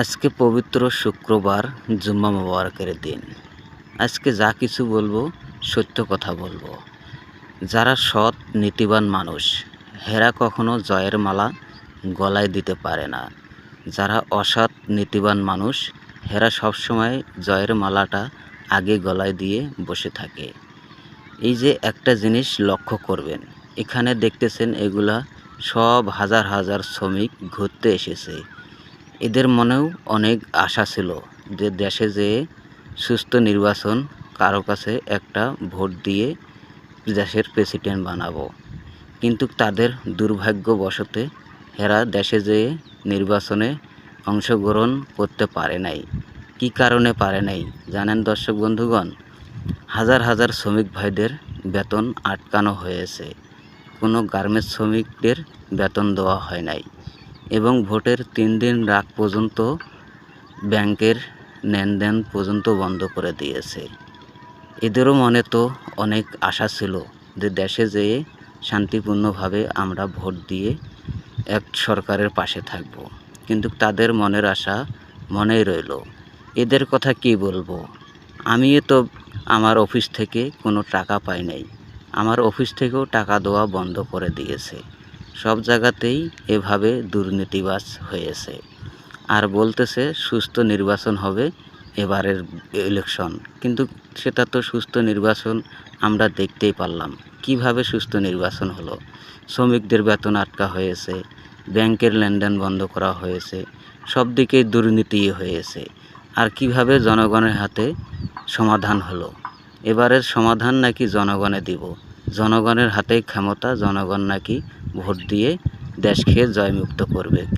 আজকে পবিত্র শুক্রবার জুম্মা মোবারকের দিন। আজকে যা কিছু বলবো সত্য কথা বলবো। যারা সৎ নীতিবান মানুষ হেরা কখনো জয়ের মালা গলায় দিতে পারে না। যারা অসৎ নীতিবান মানুষ হেরা সবসময় জয়ের মালাটা আগে গলায় দিয়ে বসে থাকে। এই যে একটা জিনিস লক্ষ্য করবেন, এখানে দেখতেছেন এগুলা সব হাজার হাজার শ্রমিক ঘুরতে এসেছে। এদের মনেও অনেক আশা ছিল যে দেশে যেয়ে সুস্থ নির্বাচন কারো কাছে একটা ভোট দিয়ে দেশের প্রেসিডেন্ট বানাবো, কিন্তু তাদের দুর্ভাগ্যবশতে এরা দেশে যেয়ে নির্বাচনে অংশগ্রহণ করতে পারে নাই। কী কারণে পারে নাই জানেন দর্শক বন্ধুগণ? হাজার হাজার শ্রমিক ভাইদের বেতন আটকানো হয়েছে, কোনো গার্মেন্টস শ্রমিকদের বেতন দেওয়া হয় নাই এবং ভোটের 3 দিন রাত পর্যন্ত ব্যাংকের লেনদেন পর্যন্ত বন্ধ করে দিয়েছে। এদেরও মনে তো অনেক আশা ছিল যে দেশে যেয়ে শান্তিপূর্ণভাবে আমরা ভোট দিয়ে এক সরকারের পাশে থাকব, কিন্তু তাদের মনের আশা মনেই রইল। এদের কথা কি বলবো? আমিও তো আমার অফিস থেকে কোনো টাকা পাই নাই, আমার অফিস থেকেও টাকা দেওয়া বন্ধ করে দিয়েছে। সব জায়গাতেই এভাবে দুর্নীতিবাজ হয়েছে। আর বলতেছে সুস্থ নির্বাচন হবে এবারের ইলেকশন, কিন্তু সেটা তো সুস্থ নির্বাচন আমরা দেখতেই পারলাম। কিভাবে সুস্থ নির্বাচন হলো? শ্রমিকদের বেতন আটকা হয়েছে, ব্যাংকের লেনদেন বন্ধ করা হয়েছে, সব দিকেই দুর্নীতি হয়েছে। আর কিভাবে জনগণের হাতে সমাধান হলো? এবারের সমাধান নাকি জনগণে দিব, জনগণের হাতেই ক্ষমতা, জনগণ নাকি ভোট দিয়ে দেশকে জয়মুক্ত করবে।